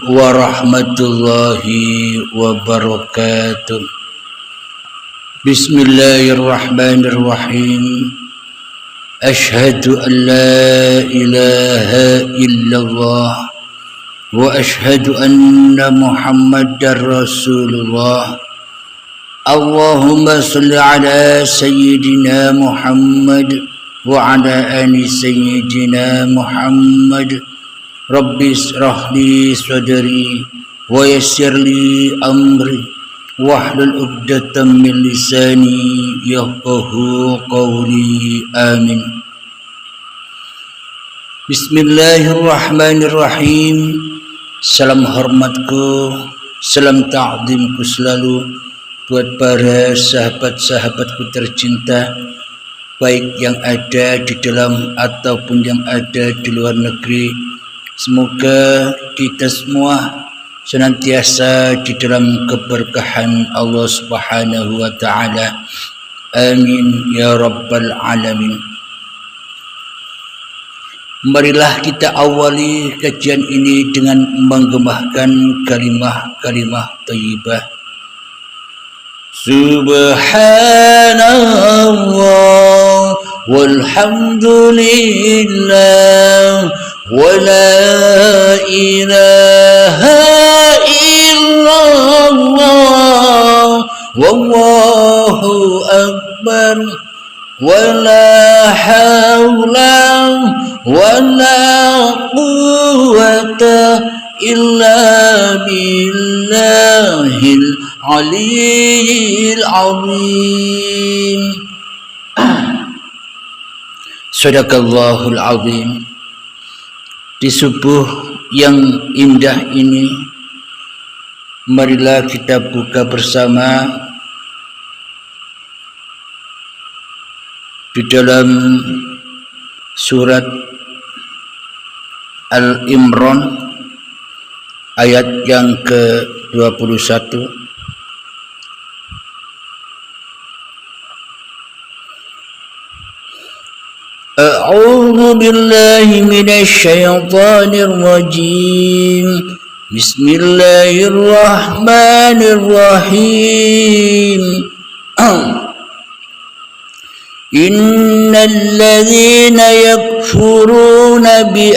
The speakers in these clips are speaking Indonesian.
warahmatullahi wabarakatuh. Bismillahirrahmanirrahim. Ashhadu an la ilaha illallah wa ashhadu anna Muhammadar Rasulullah. Allahumma salli ala sayyidina Muhammad wa ala ali sayyidina Muhammad. Rabbi israh li sadri wa yassir li amri wahlul 'uqdatam min lisani yafqahu qawli. Amin. Bismillahirrahmanirrahim. Salam hormatku, salam ta'zimku selalu buat para sahabat-sahabatku tercinta, baik yang ada di dalam ataupun yang ada di luar negeri. Semoga kita semua senantiasa di dalam keberkahan Allah Subhanahu wa taala. Amin ya rabbal alamin. Marilah kita awali kajian ini dengan menggembahkan kalimah-kalimah thayyibah. Subhanallah walhamdulillah wa la ilaha illallah wallahu akbar wa la hawla wa la quwwata illa billahil aliyyil azim. Sadaqallahul azim. Di subuh yang indah ini, marilah kita buka bersama di dalam surat Al-Imran ayat yang ke-21. A'udzu billahi minasy syaithanir rajim. Bismillahirrahmanirrahim. Innal ladzina yakfuruna bi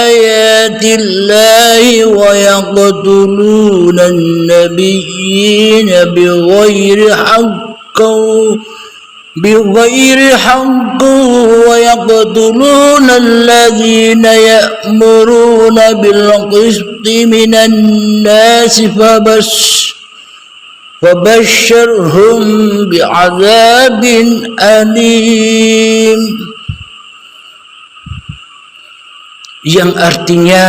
ayatillahi wa yaqtuluna an-nabiyyina بغير حق ويقتلون الذين يأمرون بالقسط من الناس فبشرهم بعذاب أليم. Yang artinya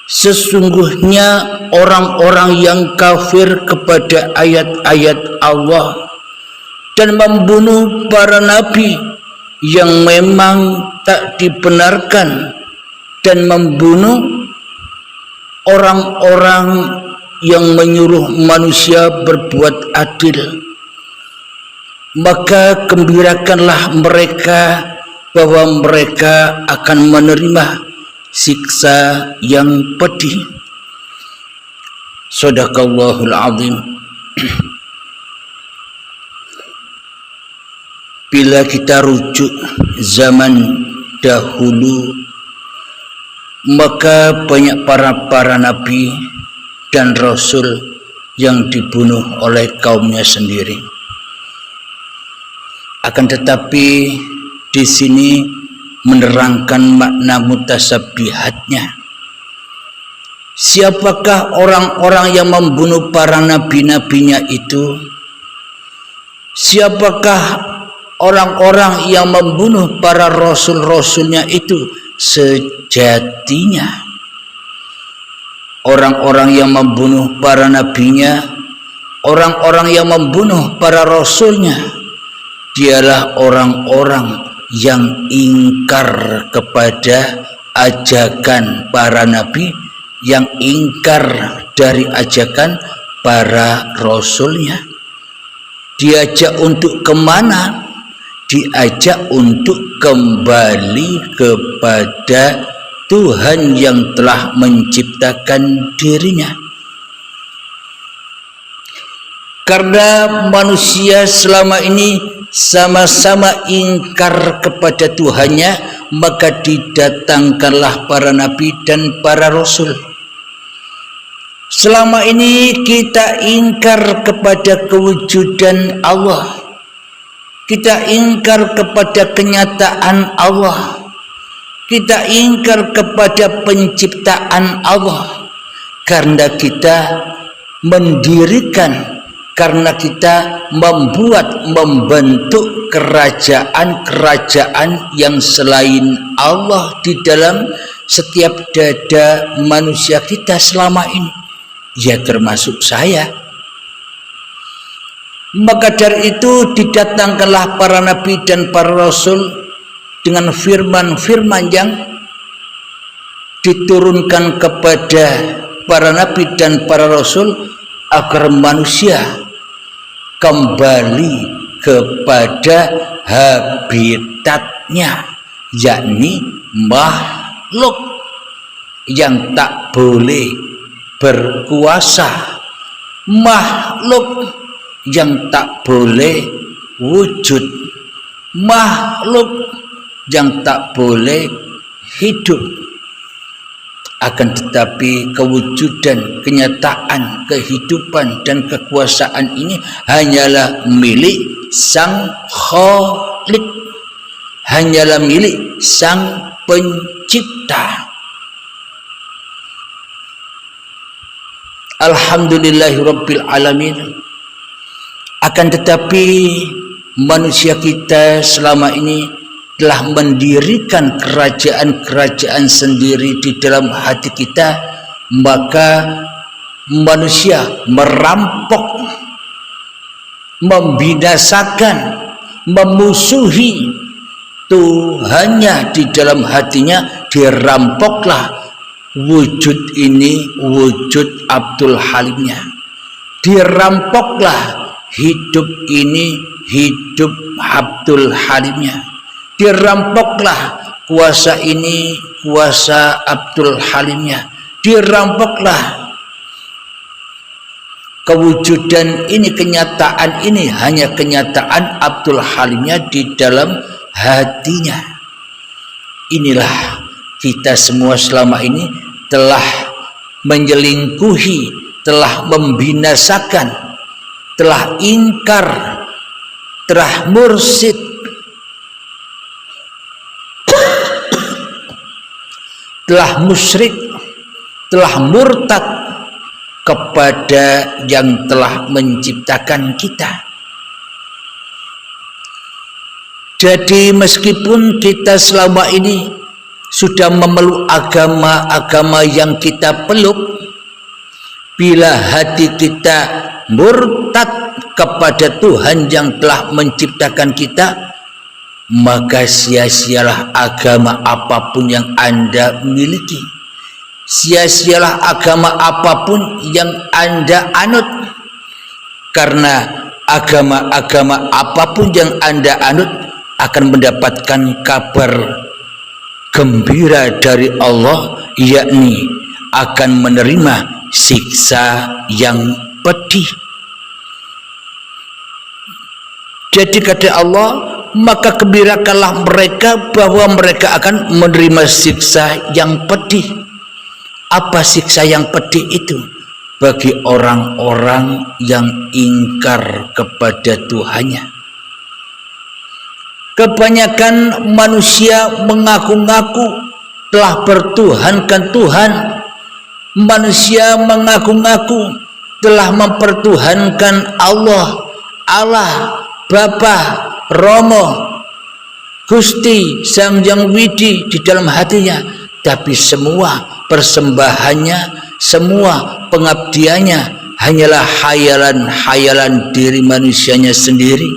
sesungguhnya orang-orang yang kafir kepada ayat-ayat Allah dan membunuh para nabi yang memang tak dibenarkan, dan membunuh orang-orang yang menyuruh manusia berbuat adil, maka gembirakanlah mereka bahwa mereka akan menerima siksa yang pedih. Shadaqallahul azim. Bila kita rujuk zaman dahulu, maka banyak para nabi dan rasul yang dibunuh oleh kaumnya sendiri. Akan tetapi di sini menerangkan makna mutasabihatnya. Siapakah orang-orang yang membunuh para nabi-nabinya itu? Siapakah orang-orang yang membunuh para rasul-rasulnya itu? Sejatinya orang-orang yang membunuh para nabinya, orang-orang yang membunuh para rasulnya, dialah orang-orang yang ingkar kepada ajakan para nabi, yang ingkar dari ajakan para rasulnya. Diajak untuk kemana? Diajak untuk kembali kepada Tuhan yang telah menciptakan dirinya. Karena manusia selama ini sama-sama ingkar kepada Tuhannya, maka didatangkanlah para nabi dan para rasul. Selama ini kita ingkar kepada kewujudan Allah, kita ingkar kepada kenyataan Allah, kita ingkar kepada penciptaan Allah, karena kita mendirikan, karena kita membentuk kerajaan-kerajaan yang selain Allah di dalam setiap dada manusia kita selama ini, ya termasuk saya. Maka dari itu didatangkanlah para nabi dan para rasul dengan firman-firman yang diturunkan kepada para nabi dan para rasul agar manusia kembali kepada habitatnya, yakni makhluk yang tak boleh berkuasa, makhluk yang tak boleh wujud, makhluk yang tak boleh hidup. Akan tetapi kewujudan, kenyataan, kehidupan dan kekuasaan ini hanyalah milik Sang Khalik, hanyalah milik Sang Pencipta. Alhamdulillahirabbil alamin. Akan tetapi manusia kita selama ini telah mendirikan kerajaan-kerajaan sendiri di dalam hati kita, maka manusia merampok, membinasakan, memusuhi Tuhannya di dalam hatinya. Dirampoklah wujud ini, wujud Abdul Halimnya. Dirampoklah hidup ini, hidup Abdul Halimnya. Dirampoklah kuasa ini, kuasa Abdul Halimnya. Dirampoklah kewujudan ini, kenyataan ini hanya kenyataan Abdul Halimnya di dalam hatinya. Inilah kita semua selama ini telah menyelingkuhi, telah membinasakan, telah ingkar, telah mursid, telah musyrik, telah murtad kepada yang telah menciptakan kita. Jadi meskipun kita selama ini sudah memeluk agama-agama yang kita peluk, bila hati kita murtad kepada Tuhan yang telah menciptakan kita, maka sia-sialah agama apapun yang Anda miliki, sia-sialah agama apapun yang Anda anut, karena agama-agama apapun yang Anda anut akan mendapatkan kabar gembira dari Allah, yakni akan menerima siksa yang pedih. Jadi kata Allah, maka gembirakanlah mereka bahwa mereka akan menerima siksa yang pedih. Apa siksa yang pedih itu? Bagi orang-orang yang ingkar kepada Tuhannya. Kebanyakan manusia mengaku-ngaku telah bertuhankan Tuhan. Manusia mengaku-ngaku telah mempertuhankan Allah, Bapa, Romo, Gusti, Sang Hyang Widi di dalam hatinya. Tapi semua persembahannya, semua pengabdiannya hanyalah hayalan-hayalan diri manusianya sendiri.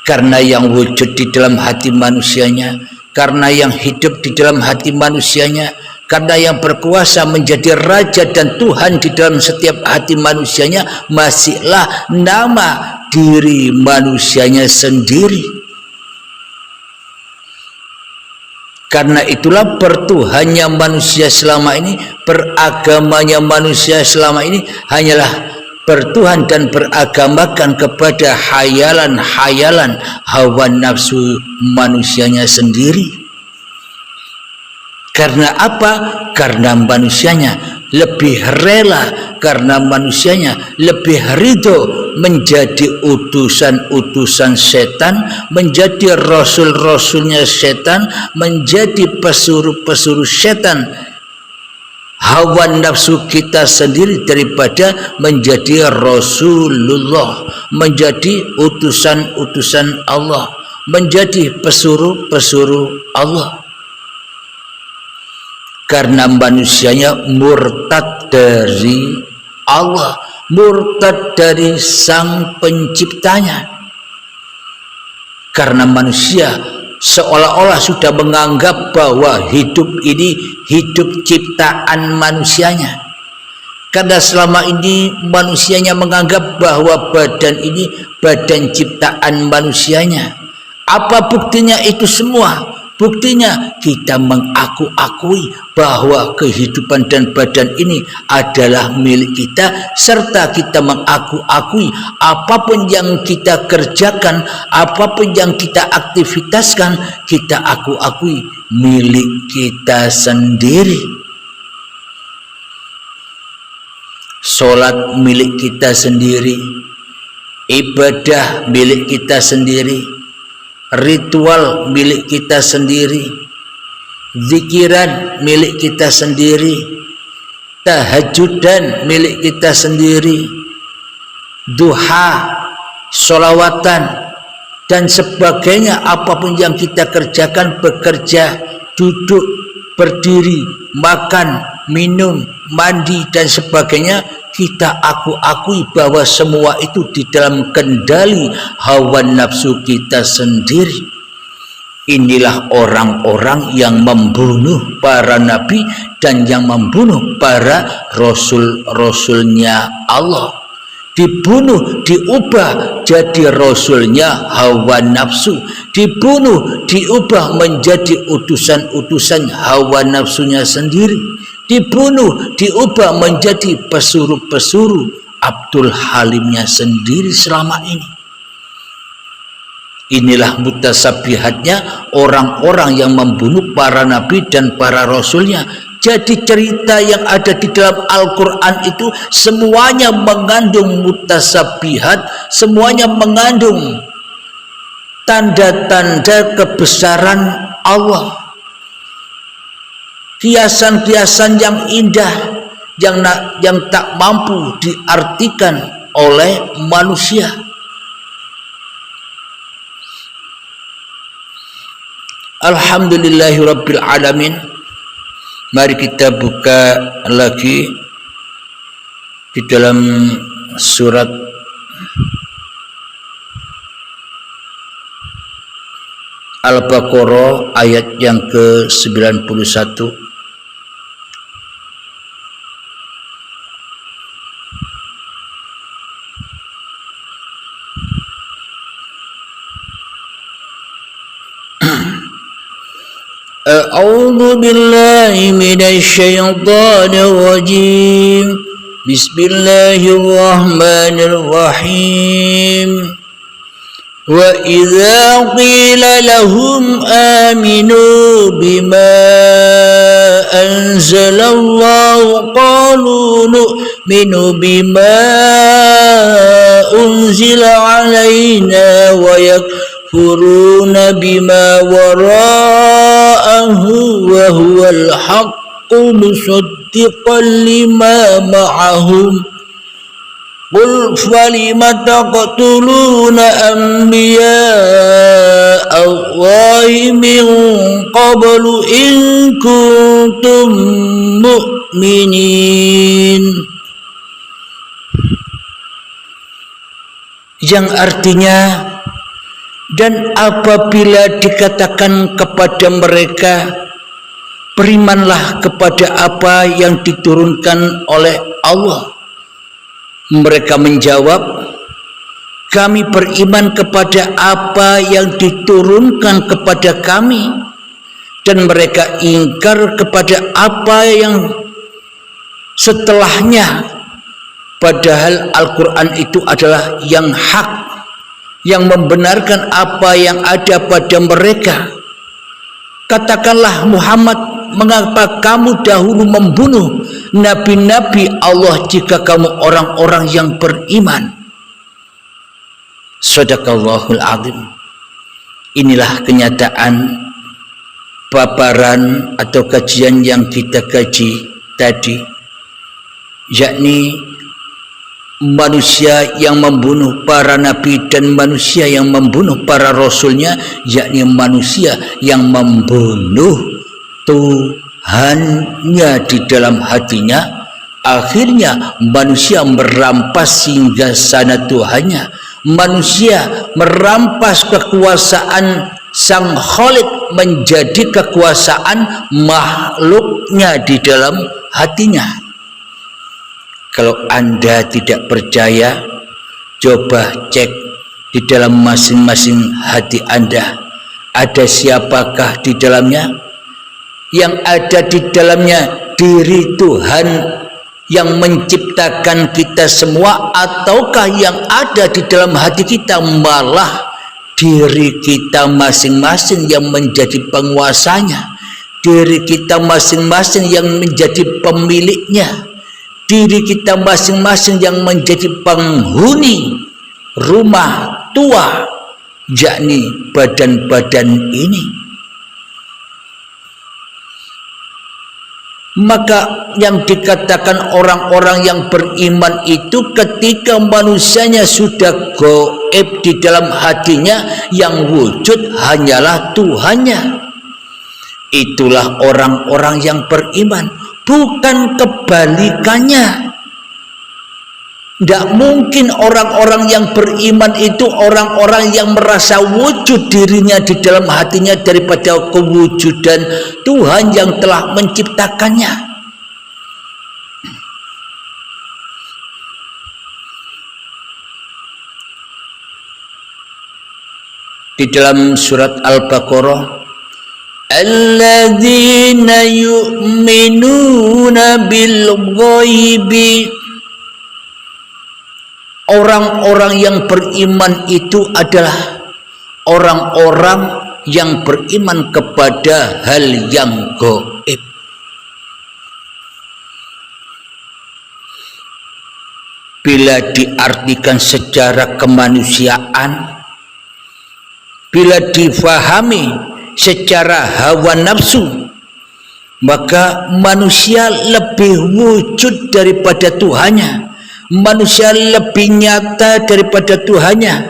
Karena yang wujud di dalam hati manusianya, karena yang hidup di dalam hati manusianya, karena yang berkuasa menjadi raja dan Tuhan di dalam setiap hati manusianya, masihlah nama diri manusianya sendiri. Karena itulah pertuhannya manusia selama ini, beragamanya manusia selama ini hanyalah bertuhan dan beragamakan kepada hayalan-hayalan hawa nafsu manusianya sendiri. Karena apa? Karena manusianya lebih rela, karena manusianya lebih ridho menjadi utusan-utusan setan, menjadi rasul-rasulnya setan, menjadi pesuruh-pesuruh setan hawa nafsu kita sendiri, daripada menjadi Rasulullah, menjadi utusan-utusan Allah, menjadi pesuruh-pesuruh Allah. Karena manusianya murtad dari Allah, murtad dari Sang Penciptanya. Karena manusia seolah-olah sudah menganggap bahwa hidup ini hidup ciptaan manusianya. Karena selama ini manusianya menganggap bahwa badan ini badan ciptaan manusianya. Apa buktinya itu semua? Buktinya kita mengaku-akui bahwa kehidupan dan badan ini adalah milik kita, serta kita mengaku-akui apapun yang kita kerjakan, apapun yang kita aktivitaskan, kita aku-akui milik kita sendiri. Sholat milik kita sendiri, ibadah milik kita sendiri, ritual milik kita sendiri, zikiran milik kita sendiri, tahajudan milik kita sendiri, duha, sholawatan, dan sebagainya. Apapun yang kita kerjakan, bekerja, duduk, berdiri, makan, minum, mandi, dan sebagainya, kita aku-akui bahwa semua itu di dalam kendali hawa nafsu kita sendiri. Inilah orang-orang yang membunuh para nabi dan yang membunuh para rasul-rasulnya Allah. Dibunuh, diubah jadi rasulnya hawa nafsu, dibunuh, diubah menjadi utusan-utusan hawa nafsunya sendiri, dibunuh, diubah menjadi pesuruh-pesuruh Abdul Halimnya sendiri selama ini. Inilah mutasabihatnya orang-orang yang membunuh para nabi dan para rasulnya. Jadi cerita yang ada di dalam Al-Quran itu semuanya mengandung mutasabihat, semuanya mengandung tanda-tanda kebesaran Allah, kiasan-kiasan yang indah yang tak mampu diartikan oleh manusia. Alhamdulillahirabbil alamin. Mari kita buka lagi di dalam surat Al-Baqarah ayat yang ke-91. A'udzu billahi minasyaitonir rajim. Bismillahirrahmanirrahim. Wa idza qila lahum aminu bima anzalallahu qalu nu'minu bima unzila alaina wa yakfuruna bima wara'ahu wa huwal haqqu musaddiqan lima ma'ahum. Qul falima taqtuluna anbiya Allahi min qablu in kuntum mu'minin. Yang artinya, dan apabila dikatakan kepada mereka, berimanlah kepada apa yang diturunkan oleh Allah, mereka menjawab, kami beriman kepada apa yang diturunkan kepada kami, dan mereka ingkar kepada apa yang setelahnya, padahal Al-Quran itu adalah yang hak, yang membenarkan apa yang ada pada mereka. Katakanlah Muhammad, mengapa kamu dahulu membunuh nabi-nabi Allah jika kamu orang-orang yang beriman? Shadaqallahul azim. Inilah kenyataan paparan atau kajian yang kita kaji tadi, yakni manusia yang membunuh para nabi dan manusia yang membunuh para rasulnya, yakni manusia yang membunuh Tuhannya di dalam hatinya. Akhirnya manusia merampas singgasana Tuhannya, manusia merampas kekuasaan Sang Khalik menjadi kekuasaan makhluknya di dalam hatinya. Kalau Anda tidak percaya, coba cek di dalam masing-masing hati Anda. Ada siapakah di dalamnya? Yang ada di dalamnya diri Tuhan yang menciptakan kita semua, ataukah yang ada di dalam hati kita malah diri kita masing-masing yang menjadi penguasanya, diri kita masing-masing yang menjadi pemiliknya, diri kita masing-masing yang menjadi penghuni rumah tua, yakni badan-badan ini. Maka yang dikatakan orang-orang yang beriman itu ketika manusianya sudah gaib di dalam hatinya, yang wujud hanyalah Tuhannya. Itulah orang-orang yang beriman, bukan kebalikannya. Tidak mungkin orang-orang yang beriman itu orang-orang yang merasa wujud dirinya di dalam hatinya daripada kewujudan Tuhan yang telah menciptakannya. Di dalam surat Al-Baqarah, alladzina yu'minuna bil ghaibi, orang-orang yang beriman itu adalah orang-orang yang beriman kepada hal yang gaib. Bila diartikan secara kemanusiaan, bila difahami secara hawa nafsu, maka manusia lebih wujud daripada Tuhannya. Manusia lebih nyata daripada Tuhannya.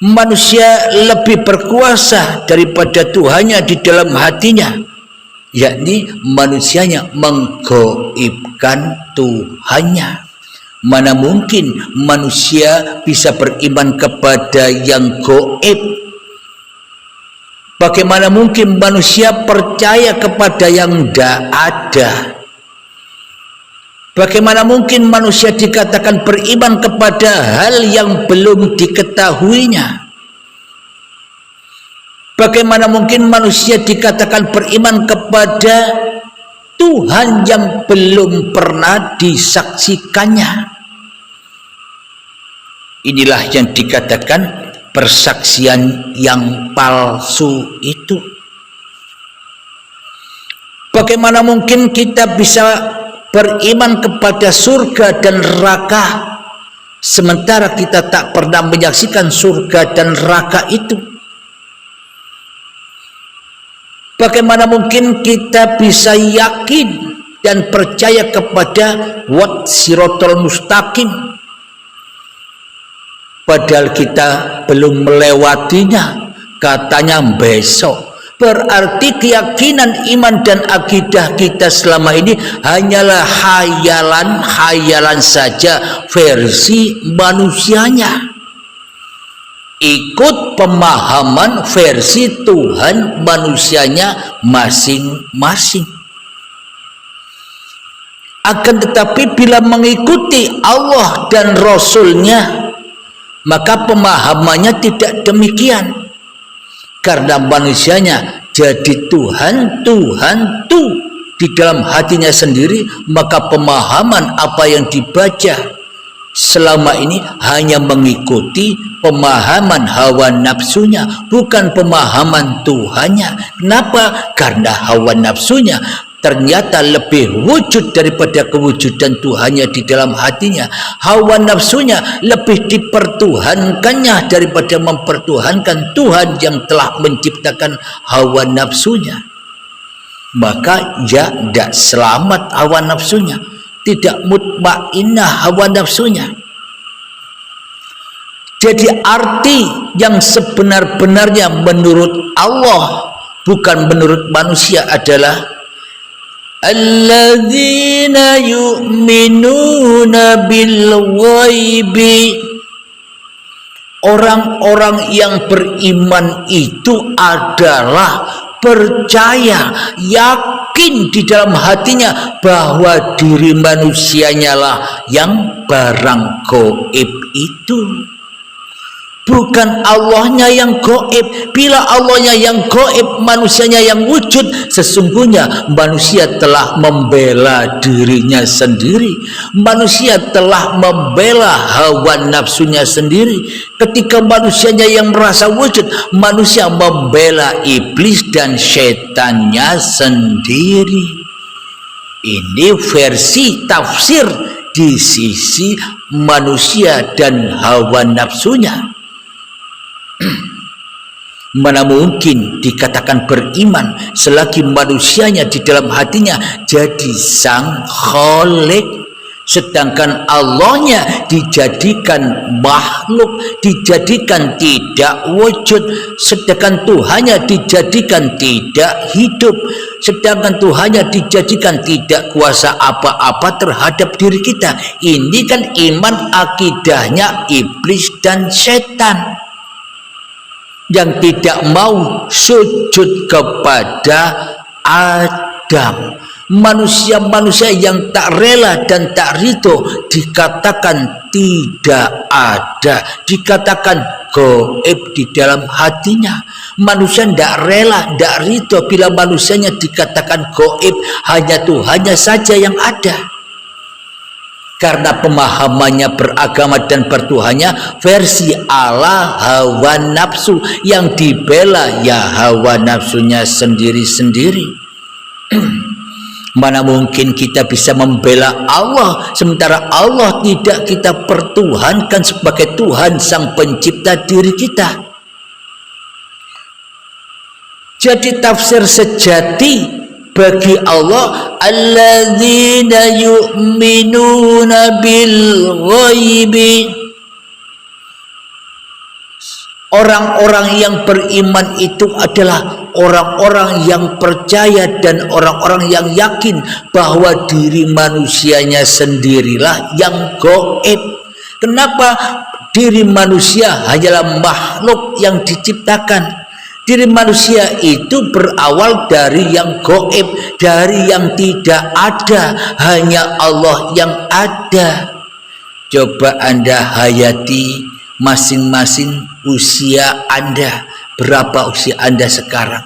Manusia lebih berkuasa daripada Tuhannya di dalam hatinya, yakni manusianya menggaibkan Tuhannya. Mana mungkin manusia bisa beriman kepada yang gaib? Bagaimana mungkin manusia percaya kepada yang tidak ada? Bagaimana mungkin manusia dikatakan beriman kepada hal yang belum diketahuinya? Bagaimana mungkin manusia dikatakan beriman kepada Tuhan yang belum pernah disaksikannya? Inilah yang dikatakan persaksian yang palsu itu. Bagaimana mungkin kita bisa beriman kepada surga dan neraka sementara kita tak pernah menyaksikan surga dan neraka itu? Bagaimana mungkin kita bisa yakin dan percaya kepada wat sirotol mustaqim padahal kita belum melewatinya, katanya besok? Berarti keyakinan iman dan akidah kita selama ini hanyalah hayalan saja versi manusianya, ikut pemahaman versi Tuhan manusianya masing-masing. Akan tetapi bila mengikuti Allah dan Rasulnya, maka pemahamannya tidak demikian. Karena manusianya jadi Tuhan di dalam hatinya sendiri, maka pemahaman apa yang dibaca selama ini hanya mengikuti pemahaman hawa nafsunya, bukan pemahaman Tuhannya. Kenapa? Karena hawa nafsunya ternyata lebih wujud daripada kewujudan Tuhannya di dalam hatinya. Hawa nafsunya lebih dipertuhankannya daripada mempertuhankan Tuhan yang telah menciptakan hawa nafsunya. Maka ya tidak selamat hawa nafsunya, tidak mutmainnah hawa nafsunya. Jadi arti yang sebenar-benarnya menurut Allah, bukan menurut manusia, adalah alladzina yu'minuna bil ghaibi. Orang-orang yang beriman itu adalah percaya, yakin di dalam hatinya bahwa diri manusianya lah yang barang gaib itu, bukan Allahnya yang gaib. Bila Allahnya yang gaib, manusianya yang wujud, sesungguhnya manusia telah membela dirinya sendiri, manusia telah membela hawa nafsunya sendiri. Ketika manusianya yang merasa wujud, manusia membela iblis dan setannya sendiri. Ini versi tafsir di sisi manusia dan hawa nafsunya. Mana mungkin dikatakan beriman selagi manusianya di dalam hatinya jadi sang Khalik, sedangkan Allahnya dijadikan makhluk, dijadikan tidak wujud, sedangkan Tuhannya dijadikan tidak hidup, sedangkan Tuhannya dijadikan tidak kuasa apa-apa terhadap diri kita. Ini kan iman akidahnya iblis dan setan yang tidak mau sujud kepada Adam. Manusia-manusia yang tak rela dan tak ridho dikatakan tidak ada, dikatakan gaib di dalam hatinya. Manusia tidak rela, tidak ridho bila manusianya dikatakan gaib, hanya Tuhannya saja yang ada. Karena pemahamannya beragama dan bertuhannya versi ala hawa nafsu, yang dibela ya hawa nafsunya sendiri-sendiri. Mana mungkin kita bisa membela Allah sementara Allah tidak kita pertuhankan sebagai Tuhan sang pencipta diri kita. Jadi tafsir sejati bagi Allah, alladzina yu'minuna bil ghaibi, orang-orang yang beriman itu adalah orang-orang yang percaya dan orang-orang yang yakin bahwa diri manusianya sendirilah yang gaib. Kenapa? Diri manusia hanyalah makhluk yang diciptakan. Diri manusia itu berawal dari yang gaib, dari yang tidak ada, hanya Allah yang ada. Coba Anda hayati masing-masing usia Anda. Berapa usia Anda sekarang?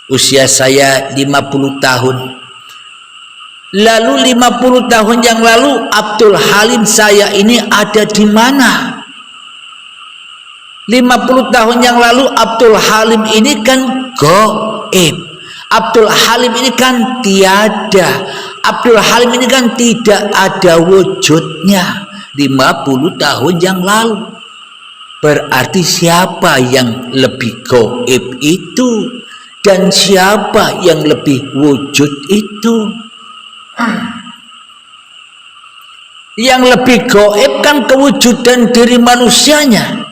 Usia saya 50 tahun. Lalu 50 tahun yang lalu Abdul Halim saya ini ada di mana? 50 tahun yang lalu Abdul Halim ini kan gaib. Abdul Halim ini kan tiada. Abdul Halim ini kan tidak ada wujudnya 50 tahun yang lalu. Berarti siapa yang lebih gaib itu dan siapa yang lebih wujud itu? Yang lebih gaib kan kewujudan diri manusianya.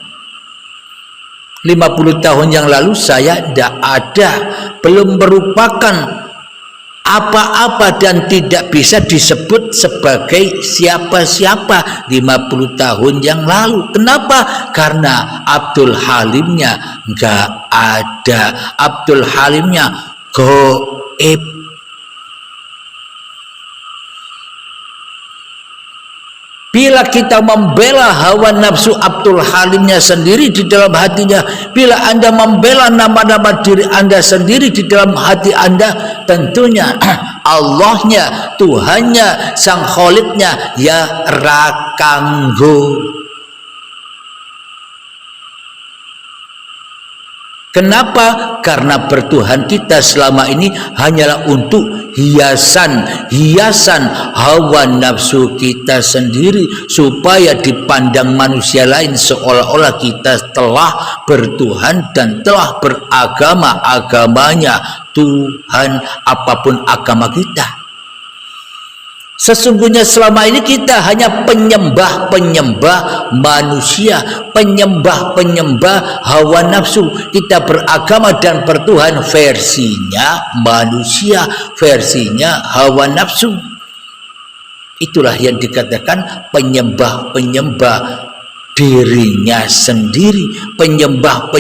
50 tahun yang lalu saya tidak ada, belum merupakan apa-apa dan tidak bisa disebut sebagai siapa-siapa 50 tahun yang lalu. Kenapa? Karena Abdul Halimnya nggak ada, Abdul Halimnya gaib. Bila kita membela hawa nafsu Abdul Halimnya sendiri di dalam hatinya, bila Anda membela nama-nama diri Anda sendiri di dalam hati Anda, tentunya Allahnya, Tuhannya, Sang Khalidnya ya rakanggo. Kenapa? Karena bertuhan kita selama ini hanyalah untuk hiasan hawa nafsu kita sendiri, supaya dipandang manusia lain seolah-olah kita telah bertuhan dan telah beragama agamanya Tuhan, apapun agama kita. Sesungguhnya selama ini kita hanya penyembah manusia, penyembah hawa nafsu. Kita beragama dan bertuhan versinya manusia, versinya hawa nafsu. Itulah yang dikatakan penyembah dirinya sendiri, penyembah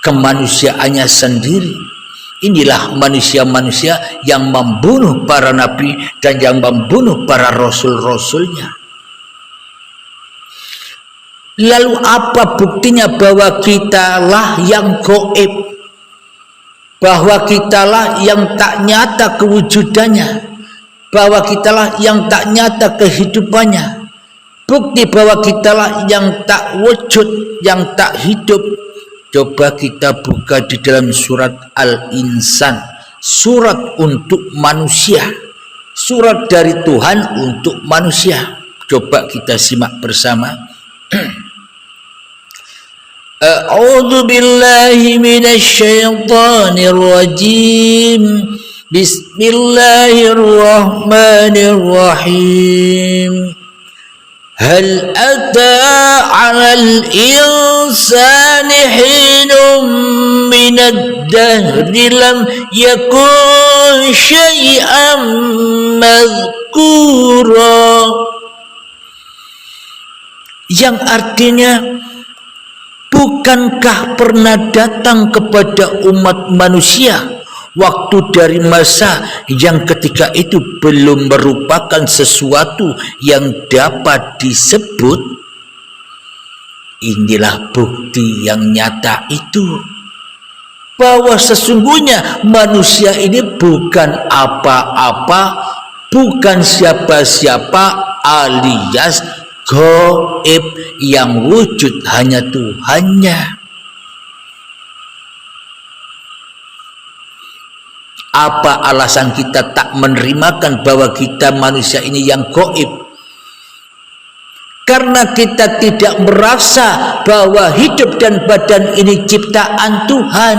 kemanusiaannya sendiri. Inilah manusia-manusia yang membunuh para nabi dan yang membunuh para rasul-rasulnya. Lalu apa buktinya bahwa kitalah yang gaib, bahwa kitalah yang tak nyata kewujudannya, bahwa kitalah yang tak nyata kehidupannya? Bukti bahwa kitalah yang tak wujud, yang tak hidup. Coba kita buka di dalam surat Al-Insan, surat untuk manusia, surat dari Tuhan untuk manusia. Coba kita simak bersama. A'udzu billahi minasy syaithanir rajim. Bismillahirrahmanirrahim. Hal ata 'alal insani hinum minad dahri lam yakun syai'an madhkura. Yang artinya, bukankah pernah datang kepada umat manusia waktu dari masa yang ketika itu belum merupakan sesuatu yang dapat disebut? Inilah bukti yang nyata itu, bahwa sesungguhnya manusia ini bukan apa-apa, bukan siapa-siapa, alias gaib, yang wujud hanya Tuhannya. Apa alasan kita tak menerimakan bahwa kita manusia ini yang gaib? Karena kita tidak merasa bahwa hidup dan badan ini ciptaan Tuhan.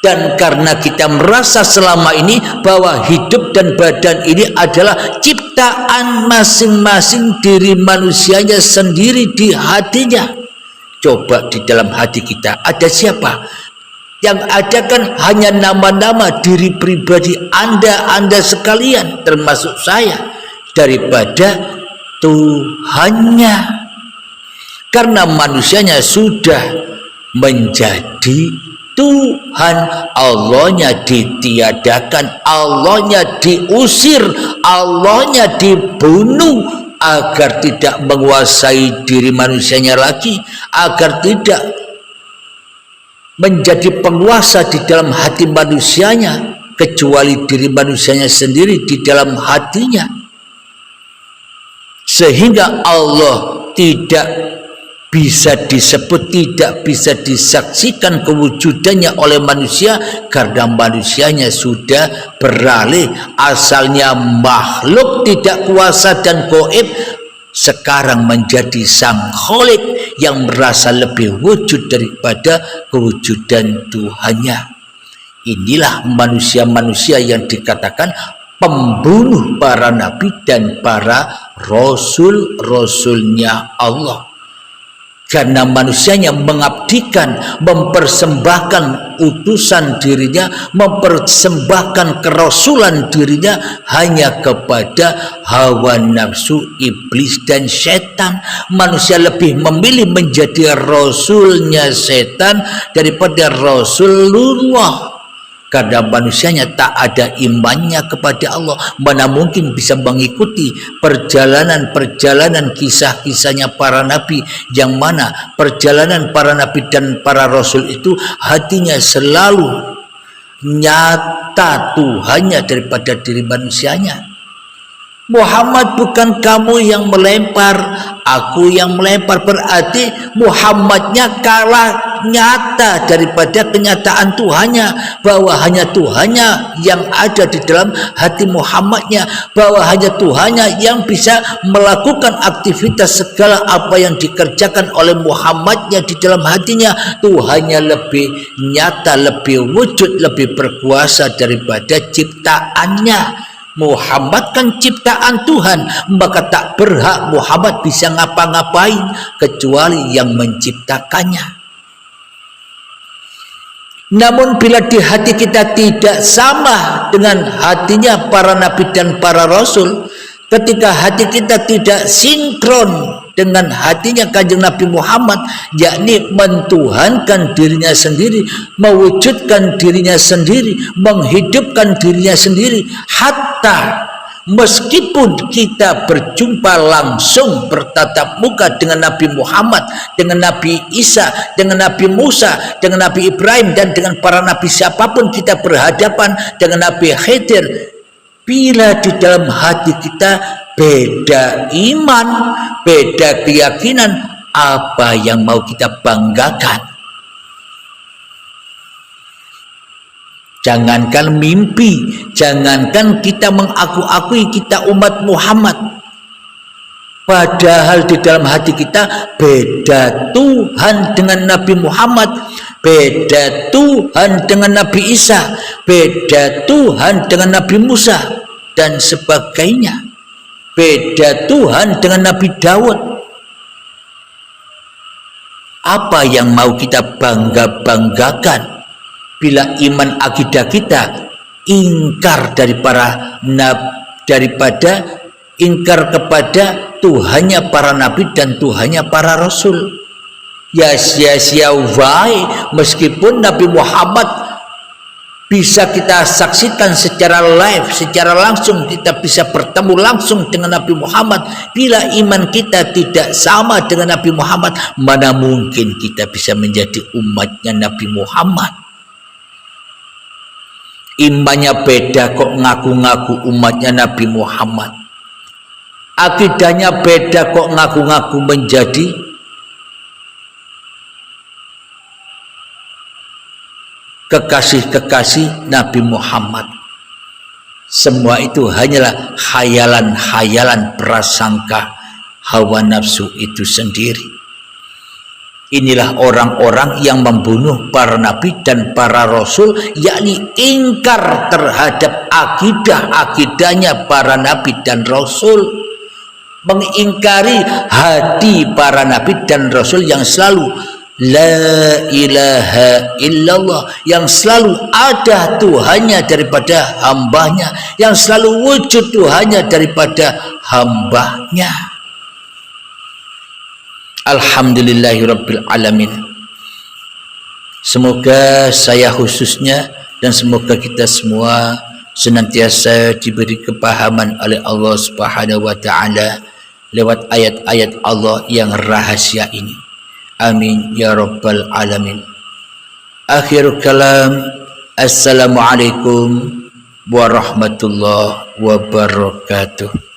Dan karena kita merasa selama ini bahwa hidup dan badan ini adalah ciptaan masing-masing diri manusianya sendiri di hatinya. Coba di dalam hati kita ada siapa? Yang ada kan hanya nama-nama diri pribadi Anda sekalian, termasuk saya, daripada Tuhannya. Karena manusianya sudah menjadi Tuhan, Allahnya ditiadakan, Allahnya diusir, Allahnya dibunuh agar tidak menguasai diri manusianya lagi, agar tidak menjadi penguasa di dalam hati manusianya, kecuali diri manusianya sendiri di dalam hatinya. Sehingga Allah tidak bisa disebut, tidak bisa disaksikan kewujudannya oleh manusia, karena manusianya sudah beralih, asalnya makhluk tidak kuasa dan gaib, sekarang menjadi Sang Khalid yang merasa lebih wujud daripada kewujudan Tuhannya. Inilah manusia-manusia yang dikatakan pembunuh para nabi dan para rasul-rasulnya Allah. Karena manusianya mengabdikan, mempersembahkan utusan dirinya, mempersembahkan kerasulan dirinya hanya kepada hawa nafsu, iblis dan setan. Manusia lebih memilih menjadi rasulnya setan daripada Rasulullah. karena manusianya tak ada imannya kepada Allah, mana mungkin bisa mengikuti perjalanan-perjalanan kisah-kisahnya para nabi, yang mana perjalanan para nabi dan para rasul itu hatinya selalu nyata Tuhannya daripada diri manusianya. Muhammad, bukan kamu yang melempar, aku yang melempar. Berarti Muhammadnya kalah nyata daripada kenyataan Tuhannya, bahwa hanya Tuhannya yang ada di dalam hati Muhammadnya, bahwa hanya Tuhannya yang bisa melakukan aktivitas segala apa yang dikerjakan oleh Muhammadnya di dalam hatinya. Tuhannya lebih nyata, lebih wujud, lebih berkuasa daripada ciptaannya. Muhammad kan ciptaan Tuhan, maka tak berhak Muhammad bisa ngapa-ngapain kecuali yang menciptakannya. Namun bila di hati kita tidak sama dengan hatinya para nabi dan para rasul, ketika hati kita tidak sinkron dengan hatinya Kanjeng Nabi Muhammad, yakni mentuhankan dirinya sendiri, mewujudkan dirinya sendiri, menghidupkan dirinya sendiri, hatta meskipun kita berjumpa langsung bertatap muka dengan Nabi Muhammad, dengan Nabi Isa, dengan Nabi Musa, dengan Nabi Ibrahim, dan dengan para nabi siapapun kita berhadapan dengan Nabi Khidir, bila di dalam hati kita beda iman, beda keyakinan, apa yang mau kita banggakan? Jangankan mimpi, jangankan kita mengaku-akui kita umat Muhammad, padahal di dalam hati kita beda Tuhan dengan Nabi Muhammad, beda Tuhan dengan Nabi Isa, beda Tuhan dengan Nabi Musa dan sebagainya, beda Tuhan dengan Nabi Daud. Apa yang mau kita bangga-banggakan bila iman akidah kita ingkar daripada ingkar kepada Tuhannya para nabi dan Tuhannya para rasul? Ya sia-sia wae, meskipun Nabi Muhammad bisa kita saksikan secara live, secara langsung, kita bisa bertemu langsung dengan Nabi Muhammad. Bila iman kita tidak sama dengan Nabi Muhammad, mana mungkin kita bisa menjadi umatnya Nabi Muhammad? Imannya beda kok ngaku-ngaku umatnya Nabi Muhammad, akidahnya beda kok ngaku-ngaku menjadi kekasih-kekasih Nabi Muhammad. Semua itu hanyalah khayalan-khayalan prasangka hawa nafsu itu sendiri. Inilah orang-orang yang membunuh para nabi dan para rasul, yakni ingkar terhadap akidah-akidahnya para nabi dan rasul, mengingkari hati para nabi dan rasul yang selalu la ilaha illallah, yang selalu ada Tuhannya daripada hambanya, yang selalu wujud Tuhannya daripada hambanya. Alhamdulillahirabbil alamin. Semoga saya khususnya dan semoga kita semua senantiasa diberi kepahaman oleh Allah Subhanahu wa taala lewat ayat-ayat Allah yang rahasia ini. Amin ya rabbal alamin. Akhir kalam, assalamualaikum warahmatullahi wabarakatuh.